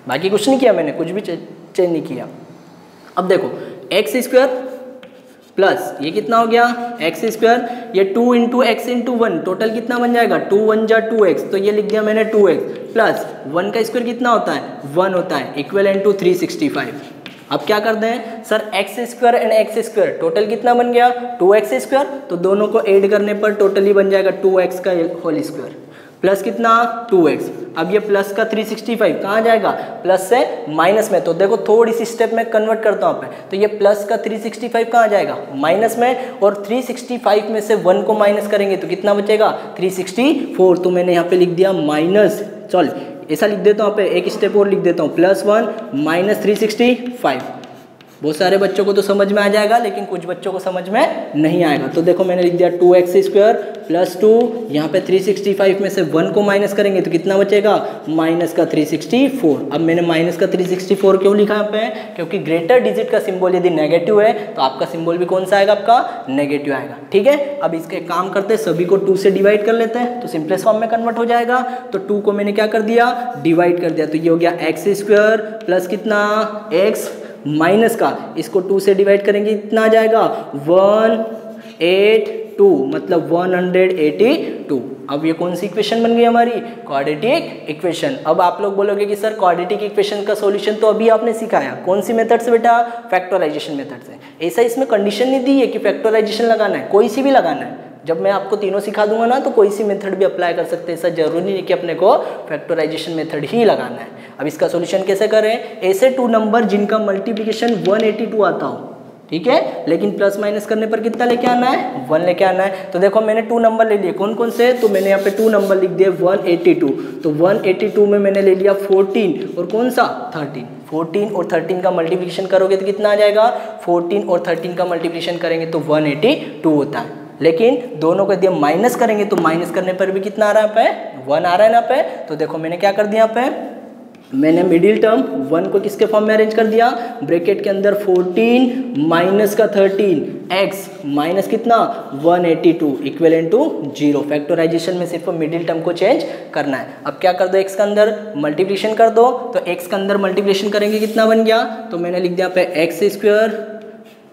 बाकी कुछ नहीं किया मैंने, कुछ भी चेंज नहीं किया। अब देखो एक्स स्क्वायर प्लस ये कितना हो गया एक्स स्क्वायर, ये 2 इंटू एक्स इंटू 1 टोटल कितना बन जाएगा 2 1 जा 2x, तो ये लिख दिया मैंने 2x प्लस 1 का स्क्वायर कितना होता है 1 होता है, इक्वल टू 365। अब क्या करते हैं sir x square and x square total कितना बन गया 2x स्क्वायर, तो दोनों को ऐड करने पर टोटली बन जाएगा 2x का होल स्क्वायर प्लस कितना 2x। अब ये प्लस का 365 कहाँ जाएगा प्लस से माइनस में, तो देखो थोड़ी सी स्टेप में कन्वर्ट करता हूँ आप, तो ये प्लस का 365 कहाँ जाएगा माइनस में, और 365 में से 1 को माइनस करेंगे तो कितना बचेगा 364, तो मैंने यहाँ पे लिख दिया माइनस, चल ऐसा लिख देता हूँ यहाँ पे एक स्टेप और लिख देता हूँ +1 माइनस 365। बहुत सारे बच्चों को तो समझ में आ जाएगा लेकिन कुछ बच्चों को समझ में नहीं आएगा। तो देखो मैंने लिख दिया 2x स्क्वायर प्लस 2, यहाँ पे 365 में से 1 को माइनस करेंगे तो कितना बचेगा माइनस का 364। अब मैंने माइनस का 364 क्यों लिखा यहाँ पे, क्योंकि ग्रेटर डिजिट का सिंबल यदि नेगेटिव है तो आपका सिंबल भी कौन सा आएगा आपका नेगेटिव आएगा, ठीक है। अब इसके काम करते हैं, सभी को 2 से डिवाइड कर लेते हैं तो सिंपलेस्ट फॉर्म में कन्वर्ट हो जाएगा। तो 2 को मैंने क्या कर दिया डिवाइड कर दिया, तो ये हो गया एक्स स्क्वायर प्लस कितना एक्स माइनस का, इसको 2 से डिवाइड करेंगे कितना आ जाएगा 1 8 2 मतलब 182। अब ये कौन सी इक्वेशन बन गई हमारी? Quadratic equation. अब आप लोग बोलोगे कि सर क्वाड्रेटिक इक्वेशन का सॉल्यूशन तो अभी आपने सिखाया, कौन सी मेथड से बेटा? फैक्टराइजेशन मेथड से। ऐसा इसमें कंडीशन नहीं दी है कि फैक्टराइजेशन लगाना है, कोई सी भी लगाना है। जब मैं आपको तीनों सिखा दूंगा ना तो कोई सी मेथड भी अप्लाई कर सकते हैं, ऐसा जरूरी नहीं कि अपने को फैक्टराइजेशन मेथड ही लगाना है। अब इसका सॉल्यूशन कैसे करें? ऐसे 2 नंबर जिनका मल्टीप्लिकेशन 182 आता हो, ठीक है, लेकिन प्लस माइनस करने पर कितना लेके आना है? 1 लेके आना है। तो देखो मैंने 2 नंबर ले लिए, कौन कौन से? तो मैंने यहाँ पे 2 नंबर लिख दिए 182। तो 182 में मैंने ले लिया 14 और कौन सा? 13। 14 और 13 का मल्टीप्लिकेशन करोगे तो कितना आ जाएगा? 14 और 13 का मल्टीप्लिकेशन करेंगे तो 182 होता है। लेकिन दोनों को यदि हम माइनस करेंगे तो माइनस करने पर भी कितना आ रहा है? यहाँ पे 1 आ रहा है ना पे। तो देखो मैंने क्या कर दिया यहाँ पे, मैंने मिडिल टर्म 1 को किसके फॉर्म में अरेंज कर दिया? ब्रैकेट के अंदर 14 माइनस का 13 x माइनस कितना? 182 इक्वल टू 0। फैक्टराइजेशन में सिर्फ मिडिल टर्म को चेंज करना है। अब क्या कर दो, x के अंदर मल्टीप्लिकेशन कर दो। तो x के अंदर मल्टीप्लिकेशन करेंगे कितना बन गया? तो मैंने लिख दिया पे एक्स स्क्वायर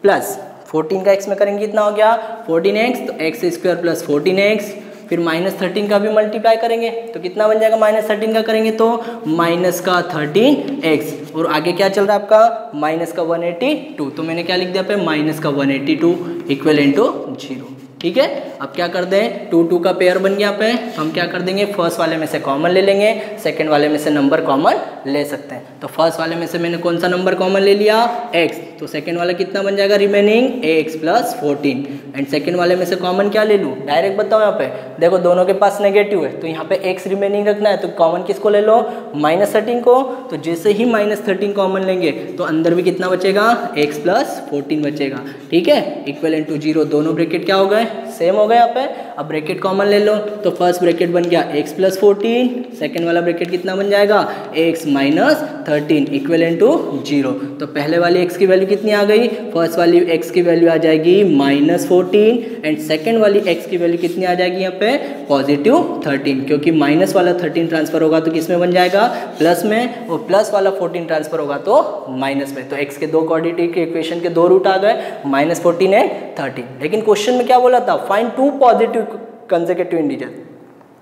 प्लस 14 का x में करेंगे कितना हो गया? 14x। तो एक्स स्क्वायर प्लस 14x, फिर माइनस 13 का भी मल्टीप्लाई करेंगे तो कितना बन जाएगा? माइनस 13 का करेंगे तो माइनस का 13x, और आगे क्या चल रहा है आपका? माइनस का 182। तो मैंने क्या लिख दिया पे? माइनस का 182 इक्वल टू 0। ठीक है, अब क्या कर दें? 2 2 का पेयर बन गया पे। हम क्या कर देंगे? फर्स्ट वाले में से कॉमन ले लेंगे, सेकंड वाले में से नंबर कॉमन ले सकते हैं। तो फर्स्ट वाले में से मैंने कौन सा नंबर कॉमन ले लिया? x। तो सेकंड वाला कितना बन जाएगा? Remaining ax plus 14। And second वाले में से कॉमन क्या ले लूँ? डायरेक्ट बताओ यहाँ पे, देखो दोनों के पास नेगेटिव है तो यहाँ पे x रिमेनिंग रखना है, तो कॉमन किसको ले लो? माइनस 13 को। तो जैसे ही माइनस 13 कॉमन लेंगे तो अंदर भी कितना बचेगा? x प्लस 14 बचेगा। ठीक है, इक्वल टू 0। दोनों ब्रैकेट क्या हो गए? सेम हो गए यहाँ पे। अब ब्रैकेट कॉमन ले लो, तो फर्स्ट ब्रैकेट बन गया x प्लस 14, सेकेंड वाला ब्रैकेट कितना बन जाएगा? x minus 13 equal to 0। तो पहले वाली x की वैल्यू कितनी आ गई? फर्स्ट वाली x की वैल्यू आ जाएगी माइनस 14 एंड सेकेंड वाली x की वैल्यू कितनी आ जाएगी यहाँ पे? पॉजिटिव 13, क्योंकि माइनस वाला 13 ट्रांसफर होगा तो किस में बन जाएगा? प्लस में, और प्लस वाला 14 ट्रांसफर होगा तो माइनस में। तो x के 2 क्वाड्रेटिक इक्वेशन के 2 रूट आ गए, माइनस 14 एंड 13। लेकिन क्वेश्चन में क्या बोला था? फाइंड 2 पॉजिटिव कंसेक्यूटिव इंटीजर,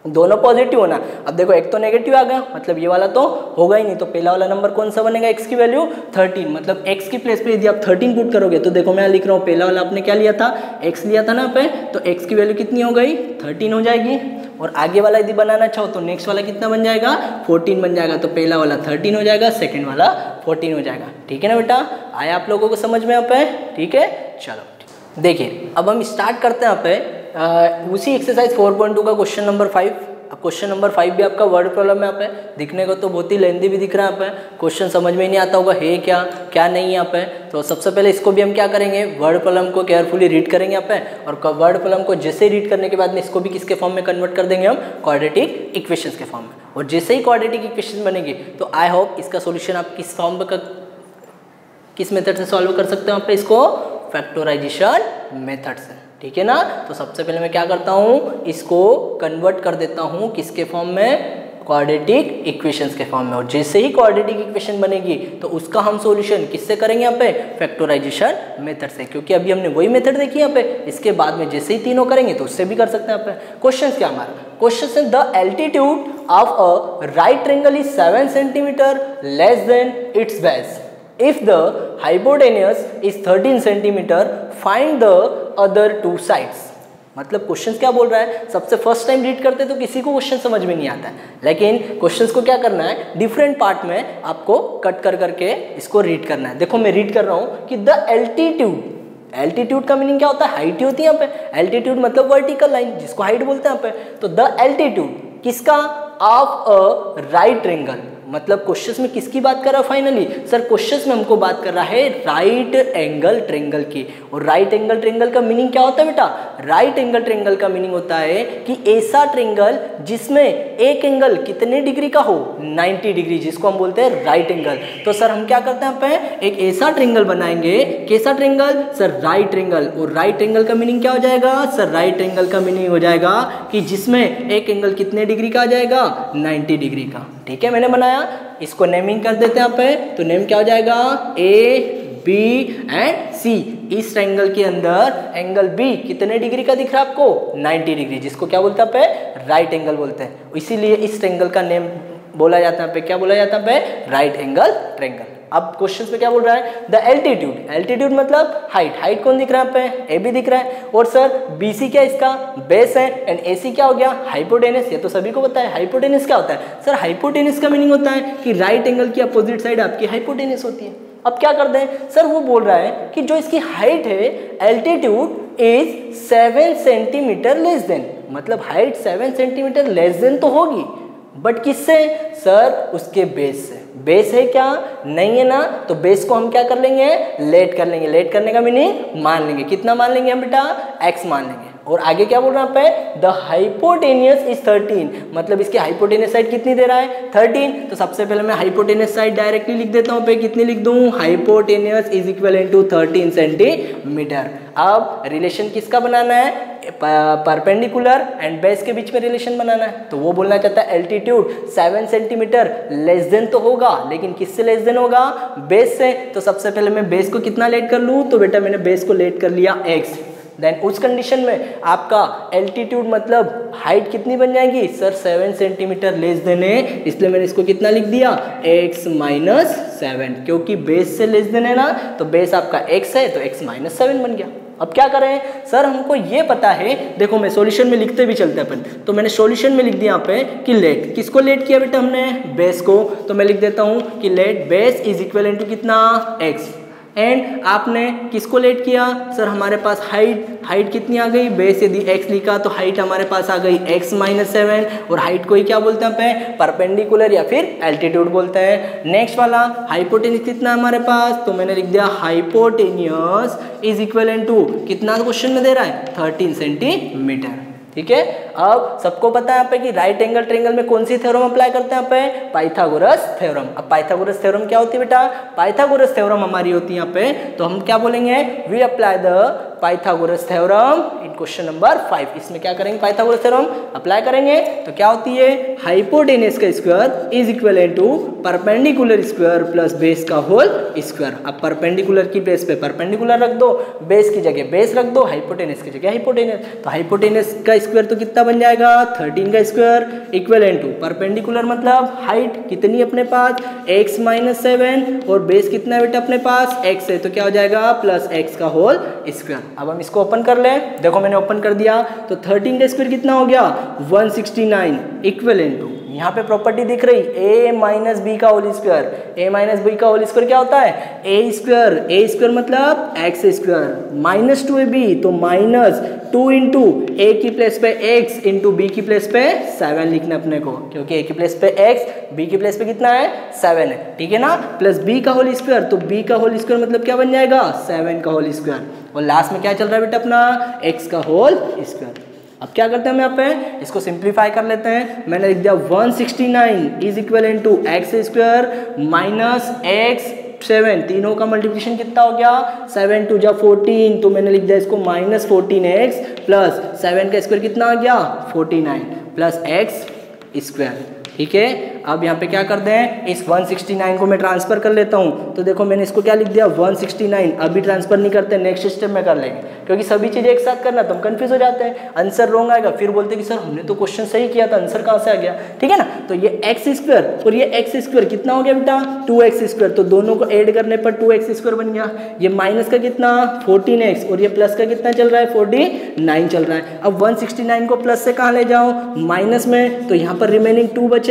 दोनों पॉजिटिव होना। अब देखो एक तो नेगेटिव आ गया, मतलब ये वाला तो होगा ही नहीं। तो पहला वाला नंबर कौन सा बनेगा? x की वैल्यू 13, मतलब x की प्लेस पे यदि आप 13 पुट करोगे तो देखो मैं लिख रहा हूँ, पहला वाला आपने क्या लिया था? x लिया था ना पे, तो x की वैल्यू कितनी हो गई? 13 हो जाएगी। और आगे वाला यदि बनाना चाहो तो नेक्स्ट वाला कितना बन जाएगा? 14 बन जाएगा। तो पहला वाला 13 हो जाएगा, सेकेंड वाला 14 हो जाएगा। ठीक है ना बेटा, आया आप लोगों को समझ में यहाँ पे? ठीक है, चलो देखिए अब हम स्टार्ट करते हैं यहाँ पे उसी एक्सरसाइज 4.2 का क्वेश्चन नंबर 5। अब क्वेश्चन नंबर 5 भी आपका वर्ड प्रॉब्लम है यहाँ पे, दिखने को तो बहुत ही लेंदी भी दिख रहा है यहाँ पे, क्वेश्चन समझ में ही नहीं आता होगा है क्या क्या नहीं यहाँ पे। तो सबसे पहले इसको भी हम क्या करेंगे? वर्ड प्रॉब्लम को केयरफुली रीड करेंगे यहाँ पे, और वर्ड प्रॉब्लम को जैसे रीड करने के बाद में इसको भी किसके फॉर्म में कन्वर्ट कर देंगे? हम क्वाड्रेटिक इक्वेशंस के फॉर्म में। और जैसे ही क्वाड्रेटिक इक्वेशन बनेगी तो आई होप इसका सोल्यूशन आप किस फॉर्म में किस मेथड से सॉल्व कर सकते हो? आप इसको फैक्टराइजेशन मेथड से। ठीक है ना, तो सबसे पहले मैं क्या करता हूँ? इसको कन्वर्ट कर देता हूँ किसके फॉर्म में? क्वाड्रेटिक इक्वेशंस के फॉर्म में। और जैसे ही क्वाड्रेटिक इक्वेशन बनेगी तो उसका हम सॉल्यूशन किससे करेंगे? यहाँ पे फैक्टराइजेशन मेथड से, क्योंकि अभी हमने वही मेथड देखी यहाँ पे। इसके बाद में जैसे ही तीनों करेंगे तो उससे भी कर सकते हैं यहाँ पे। क्वेश्चन क्या हमारा? क्वेश्चन है the altitude of a right triangle is 7 centimetre less than it's base. If the hypotenuse is 13 centimeter, find the other 2 sides। मतलब क्वेश्चन क्या बोल रहा है? सबसे फर्स्ट टाइम रीड करते तो किसी को क्वेश्चन समझ में नहीं आता है, लेकिन क्वेश्चंस को क्या करना है? डिफरेंट पार्ट में आपको कट कर करके इसको रीड करना है। देखो मैं रीड कर रहा हूँ कि द एल्टीट्यूड, एल्टीट्यूड का मीनिंग क्या होता है? हाइट ही होती है यहाँ पे। एल्टीट्यूड मतलब वर्टिकल लाइन, जिसको हाइट बोलते हैं यहाँ पे। तो द एल्टीट्यूड किसका? ऑफ अ राइट ट्रायंगल, मतलब क्वेश्चंस में किसकी बात कर रहा है? फाइनली सर क्वेश्चंस में हमको बात कर रहा है राइट एंगल ट्रायंगल की। और राइट एंगल ट्रायंगल का मीनिंग क्या होता है बेटा? राइट एंगल ट्रायंगल का मीनिंग होता है कि ऐसा ट्रायंगल जिसमें एक एंगल कितने डिग्री का हो? 90 डिग्री, जिसको हम बोलते हैं राइट एंगल। तो सर हम क्या करते हैं यहाँ पे? एक ऐसा ट्रायंगल बनाएंगे। कैसा ट्रायंगल? Sir right triangle. और राइट एंगल का मीनिंग क्या हो जाएगा? सर राइट एंगल का मीनिंग हो जाएगा कि जिसमें एक एंगल कितने डिग्री का आ जाएगा? 90 डिग्री का। ठीक है, मैंने बनाया, इसको नेमिंग कर देते हैं यहाँ पे। तो नेम क्या हो जाएगा? A बी एंड सी। इस ट्रायंगल के अंदर एंगल बी कितने डिग्री का दिख रहा है आपको? 90 डिग्री, जिसको क्या बोलते हैं पे? राइट एंगल बोलते हैं। इसीलिए इस ट्रायंगल का नेम बोला जाता है पे, क्या बोला जाता है पे? Right angle triangle. अब क्वेश्चन पे क्या बोल रहा है? द एल्टीट्यूड, एल्टीट्यूड मतलब हाइट, हाइट कौन दिख रहा है पे? ए बी दिख रहा है। और सर BC क्या इसका? बेस है, एंड AC क्या हो गया? हाइपोटेनस। ये तो सभी को पता है। हाइपोटेनस क्या होता है? सर हाइपोटेनस का मीनिंग होता है कि राइट एंगल की अपोजिट साइड आपकी हाइपोटेनस होती है। अब क्या करते हैं सर, वो बोल रहा है कि जो इसकी हाइट है, altitude is 7 centimetre less than, मतलब हाइट 7 सेंटीमीटर लेस देन तो होगी, बट किससे सर? उसके बेस से। बेस है क्या? नहीं है ना, तो बेस को हम क्या कर लेंगे? लेट कर लेंगे। लेट करने का मीनिंग मान लेंगे। कितना मान लेंगे हम बेटा? x मान लेंगे। और आगे क्या बोल रहा है पे? द हाइपोटेनियस इज 13, मतलब इसकी हाइपोटेनियस साइड कितनी दे रहा है? 13। तो सबसे पहले मैं हाइपोटेनियस साइड डायरेक्टली लिख देता हूँ पे, कितनी लिख दूँ? Hypotenuse is equal to 13 centimetre. अब रिलेशन किसका बनाना है? परपेंडिकुलर एंड बेस के बीच में रिलेशन बनाना है। तो वो बोलना चाहता है एल्टीट्यूड 7 सेंटीमीटर लेस देन तो होगा, लेकिन किससे लेस देन होगा? बेस से। तो सबसे पहले मैं बेस को कितना लेट कर लूँ? तो बेटा मैंने बेस को लेट कर लिया x। देन उस कंडीशन में आपका एल्टीट्यूड मतलब हाइट कितनी बन जाएगी? सर 7 सेंटीमीटर लेस देन है, इसलिए मैंने इसको कितना लिख दिया? x माइनस 7, क्योंकि बेस से लेस देन है ना, तो बेस आपका x है, तो x माइनस 7 बन गया। अब क्या करें सर? हमको ये पता है, देखो मैं सॉल्यूशन में लिखते भी चलते अपन, तो मैंने सॉल्यूशन में लिख दिया यहाँ पे कि लेट, किसको लेट किया बेटा हमने? बेस को। तो मैं लिख देता हूँ कि let base is equal to कितना? x। एंड आपने किसको लेट किया? सर हमारे पास हाइट कितनी आ गई? बेस यदि x लिखा तो हाइट हमारे पास आ गई x माइनस 7, और हाइट को ही क्या बोलते हैं पे? परपेंडिकुलर या फिर एल्टीट्यूड बोलते हैं। नेक्स्ट वाला हाइपोटेनियस कितना है हमारे पास? तो मैंने लिख दिया हाइपोटेनियस इज इक्वल टू कितना क्वेश्चन में दे रहा है? 13 सेंटीमीटर। ठीक है, अब सबको पता है यहाँ पे कि राइट एंगल ट्रायंगल में कौन सी थ्योरम अप्लाई करते हैं यहाँ पे? Pythagoras theorem. अब पाइथागोरस थ्योरम क्या होती है बेटा? पाइथागोरस थ्योरम हमारी होती है यहाँ पे, तो हम क्या बोलेंगे? We apply the Pythagoras theorem in question number 5। इसमें क्या करेंगे? पाइथागोरस थ्योरम अप्लाई करेंगे। तो क्या होती है? हाइपोटेनस का square is equal to perpendicular square plus base का होल स्क्वायर। अब परपेंडिकुलर की बेस पे परपेंडिकुलर रख दो, बेस की जगह बेस रख दो, हाइपोटेनस की जगह हाइपोटेनस। तो हाइपोटेनस का स्क्वायर तो कितना बन जाएगा? 13 का स्क्वायर इक्वल टू परपेंडिकुलर मतलब हाइट कितनी अपने पास? x माइनस 7, और बेस कितना है बेटा अपने पास? x है, तो क्या हो जाएगा? प्लस x का होल स्क्वायर। अब हम इसको ओपन कर लें, देखो मैंने ओपन कर दिया, तो 13 का स्क्वायर कितना हो गया? 169 इक्वल टू, यहाँ पे प्रॉपर्टी दिख रही a माइनस बी का whole square. a minus B का होल स्क्वायर क्या होता है? a स्क्वायर मतलब x स्क्वायर माइनस 2ab, तो माइनस 2 इंटू a की प्लेस पे x इंटू b की प्लेस पे 7 लिखना अपने को, क्योंकि a की प्लेस पे x, b की प्लेस पे कितना है? 7 है, ठीक है ना। प्लस b का होल स्क्वायर, तो b का होल स्क्वायर मतलब क्या बन जाएगा? 7 का होल स्क्वायर, और लास्ट में क्या चल रहा है बेटा अपना? x का होल स्क्वायर। अब क्या करते हैं हम यहाँ पे? इसको सिंप्लीफाई कर लेते हैं। मैंने लिख दिया 169 is equal to X square minus X 7, तीनों का मल्टीप्लिकेशन कितना हो गया? 7 2 जा 14, तो मैंने लिख दिया इसको माइनस 14x प्लस 7 का स्क्वायर कितना आ गया? 49 प्लस एक्स स्क्वायर। ठीक है, अब यहाँ पे क्या करते हैं? इस 169 को मैं ट्रांसफर कर लेता हूँ। तो देखो मैंने इसको क्या लिख दिया? 169। अभी ट्रांसफर नहीं करते, नेक्स्ट स्टेप में कर लेंगे, क्योंकि सभी चीज़ें एक साथ करना तो हम कंफ्यूज हो जाते हैं। आंसर रॉन्ग आएगा, फिर बोलते हैं कि सर हमने तो क्वेश्चन सही किया था, आंसर कहाँ से आ गया? ठीक है ना। तो ये एक्स स्क्वायर और ये एक्स स्क्वायर कितना हो गया बेटा? 2x square. तो दोनों को ऐड करने पर 2x स्क्वायर बन गया। ये माइनस का कितना? 14x, और ये प्लस का कितना चल रहा है? 49 चल रहा है। अब 169 को प्लस से कहाँ ले जाओ? माइनस में, तो यहाँ पर रिमेनिंग 2 बचेगा।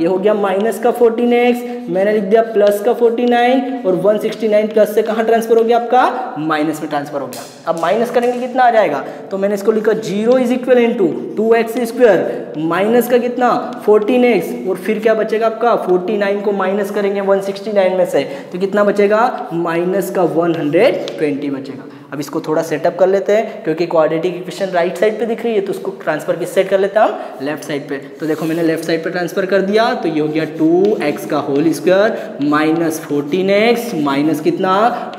ये हो गया माइनस का 14x, मैंने लिख दिया प्लस का 49, और 169 प्लस से कहाँ ट्रांसफर हो गया आपका? माइनस में ट्रांसफर हो गया। अब माइनस करेंगे कितना आ जाएगा? तो मैंने इसको लिखा 0 is equal to 2x square minus का कितना? 14x, और फिर क्या बचेगा आपका? 49 को माइनस करेंगे 169 में से, तो कितना बचेगा? माइनस का 120 बचेगा। अब इसको थोड़ा सेटअप कर लेते हैं, क्योंकि क्वाड्रेटिक इक्वेशन राइट साइड पे दिख रही है, तो उसको ट्रांसफर किस साइड कर लेते हैं हम? लेफ्ट साइड पे। तो देखो मैंने लेफ्ट साइड पे ट्रांसफर कर दिया, तो ये हो गया 2x का whole square minus 14x minus कितना?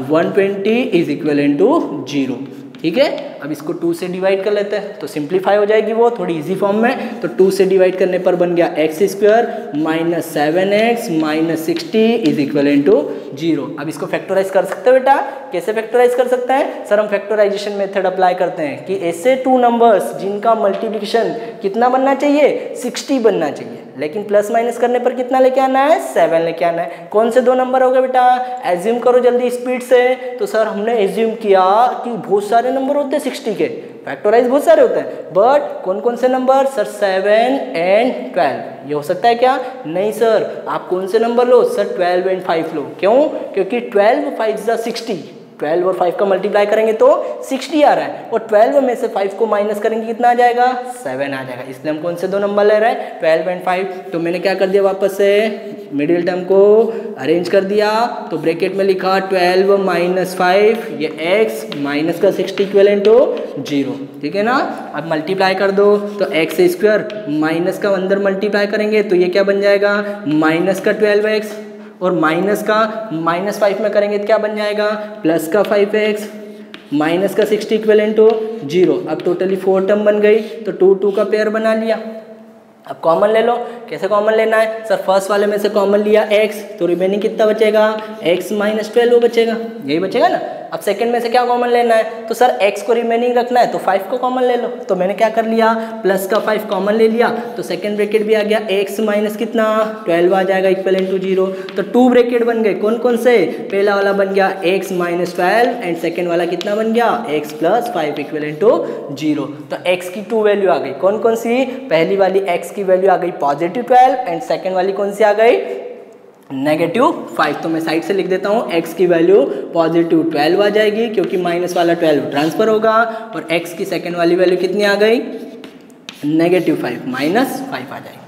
120 इज इक्वल टू 0। ठीक है। अब इसको 2 से डिवाइड कर लेते हैं तो सिंप्लीफाई हो जाएगी वो थोड़ी इजी फॉर्म में। तो 2 से डिवाइड करने पर बन गया X square minus 7x minus 60 is equal to 0। अब इसको फैक्टराइज कर सकते हैं बेटा, कैसे फैक्टराइज कर सकते हैं सर? हम फैक्टराइजेशन मेथड अप्लाई करते हैं कि ऐसे 2 नंबर्स जिनका मल्टीप्लिकेशन कितना बनना चाहिए, 60 बनना चाहिए, लेकिन प्लस माइनस करने पर कितना लेके आना है, 7 लेके आना है। कौन से 2 नंबर हो गए बेटा? एज्यूम करो जल्दी स्पीड से। तो सर हमने एज्यूम किया कि बहुत सारे नंबर होते हैं 60 के, फैक्टराइज बहुत सारे होते हैं, बट कौन कौन से नंबर सर? 7 एंड 12। ये हो सकता है क्या? नहीं सर, आप कौन से नंबर लो सर? 12 एंड 5 लो। क्यों? क्योंकि 12 5 जा 60, 12 और 5 का मल्टीप्लाई करेंगे तो 60 आ रहा है, और 12 में से 5 को माइनस करेंगे कितना आ जाएगा? 7 आ जाएगा। इसलिए हम कौन से 2 नंबर ले रहे हैं? 12 एंड 5। तो मैंने क्या कर दिया, वापस से मिडिल टर्म को अरेंज कर दिया। तो ब्रैकेट में लिखा 12 माइनस 5, ये x माइनस का 60 इक्वल टू 0, ठीक है ना। अब मल्टीप्लाई कर दो तो एक्स स्क्वायर माइनस का अंदर मल्टीप्लाई करेंगे तो ये क्या बन जाएगा? माइनस का 12x, और माइनस का माइनस 5 में करेंगे तो क्या बन जाएगा? प्लस का 5x माइनस का 60 इक्वल टू 0। अब टोटली 4 टर्म बन गई, तो 2 2 का पेयर बना लिया। अब कॉमन ले लो। कैसे कॉमन लेना है सर? फर्स्ट वाले में से कॉमन लिया x, तो रिमेनिंग कितना बचेगा? x माइनस 12 बचेगा, यही बचेगा ना। अब सेकंड में से क्या कॉमन लेना है? तो सर x को रिमेनिंग रखना है तो 5 को कॉमन ले लो। तो मैंने क्या कर लिया, प्लस का 5 कॉमन ले लिया, तो सेकंड ब्रैकेट भी आ गया, x माइनस कितना 12 आ जाएगा इक्वल टू 0। तो 2 ब्रैकेट बन गए, कौन कौन से? पहला वाला बन गया x माइनस 12 एंड सेकेंड वाला कितना बन गया? x plus 5 equal to 0। तो x की 2 वैल्यू आ गई, कौन कौन सी? पहली वाली x की वैल्यू आ गई पॉजिटिव 12 एंड सेकेंड वाली कौन सी आ गई? -5। तो मैं साइड से लिख देता हूँ, x की वैल्यू पॉजिटिव 12 आ जाएगी क्योंकि माइनस वाला 12 ट्रांसफर होगा, और x की सेकंड वाली वैल्यू कितनी आ गई? -5 माइनस 5 आ जाएगी,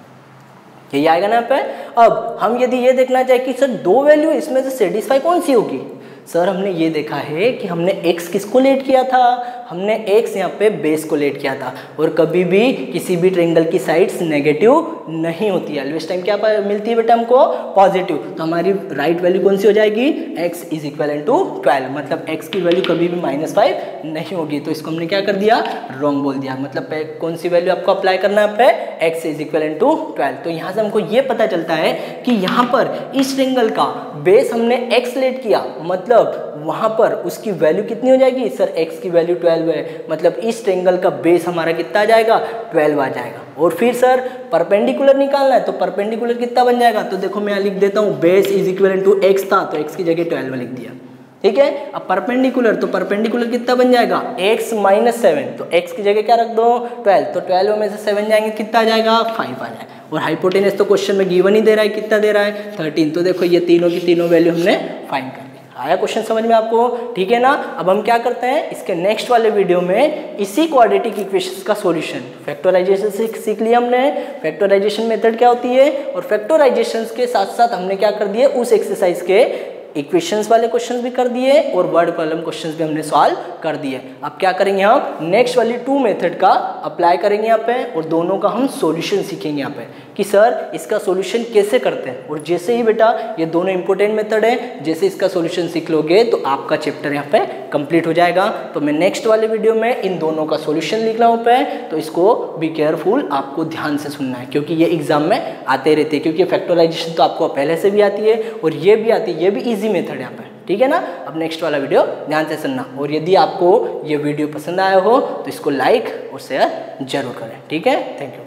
यही आएगा ना यहाँ पे। अब हम यदि ये देखना चाहे कि सर 2 वैल्यू इसमें से सेटिस्फाई कौन सी होगी, सर हमने ये देखा है कि हमने x किसको लेट किया था? हमने x यहाँ पे बेस को लेट किया था, और कभी भी किसी भी ट्रायंगल की साइड्स नेगेटिव नहीं होती है, ऑलवेज टाइम क्या मिलती है बेटा हमको? पॉजिटिव। तो हमारी राइट वैल्यू कौन सी हो जाएगी? x इज इक्वल टू 12, मतलब x की वैल्यू कभी भी -5 नहीं होगी। तो इसको हमने क्या कर दिया? रॉन्ग बोल दिया। मतलब कौन सी वैल्यू आपको अप्लाई करना है पे? x is equal to 12। तो यहाँ से हमको ये पता चलता है कि यहाँ पर इस ट्रायंगल का बेस हमने x लेट किया, मतलब वहां पर उसकी वैल्यू कितनी हो जाएगी? सर x की वैल्यू 12 है, मतलब इस ट्रायंगल का बेस हमारा कितना आ जाएगा? 12 आ जाएगा। और फिर सर परपेंडिकुलर निकालना है, तो परपेंडिकुलर कितना बन जाएगा? तो देखो मैं लिख देता हूँ, base is equal to x था तो x की जगह 12 लिख दिया, ठीक है। अब परपेंडिकुलर, तो परपेंडिकुलर कितना बन जाएगा? x माइनस 7, तो x की जगह क्या रख दो? 12, तो 12 में से 7 जाएंगे कितना आ जाएगा? 5 आ जाएगा। और हाइपोटेनस तो क्वेश्चन में गिवन ही दे रहा है, कितना दे रहा है? 13। तो देखो ये तीनों की तीनों वैल्यू हमने फाइंड कर ली। आया क्वेश्चन समझ में आपको? ठीक है ना। अब हम क्या करते हैं, इसके नेक्स्ट वाले वीडियो में इसी क्वाड्रेटिक इक्वेशंस का सॉल्यूशन, फैक्टराइजेशन सीख लिया हमने, फैक्टराइजेशन मेथड क्या होती है, और फैक्टराइजेशंस के साथ साथ हमने क्या कर दिए, उस एक्सरसाइज के इक्वेशंस वाले क्वेश्चंस भी कर दिए और वर्ड प्रॉब्लम क्वेश्चंस भी हमने सॉल्व कर दिए। अब क्या करेंगे हम, नेक्स्ट वाली 2 मेथड का अप्लाई करेंगे यहाँ पे, और दोनों का हम सॉल्यूशन सीखेंगे यहाँ पे कि सर इसका सॉल्यूशन कैसे करते हैं। और जैसे ही बेटा ये दोनों इंपॉर्टेंट मेथड है, जैसे इसका सॉल्यूशन सीख लोगे तो आपका चैप्टर यहाँ पे कंप्लीट हो जाएगा। तो मैं नेक्स्ट वाले वीडियो में इन दोनों का सॉल्यूशन लिख रहा हूँ पे, तो इसको बी केयरफुल, आपको ध्यान से सुनना है क्योंकि ये एग्जाम में आते रहते हैं, क्योंकि फैक्टराइजेशन तो आपको पहले से भी आती है और ये भी आती है, ये भी इजी मेथड है यहाँ पे, ठीक है ना। अब नेक्स्ट वाला वीडियो ध्यान से सुनना, और यदि आपको ये वीडियो पसंद आया हो तो इसको लाइक और शेयर जरूर करें, ठीक है। Thank you.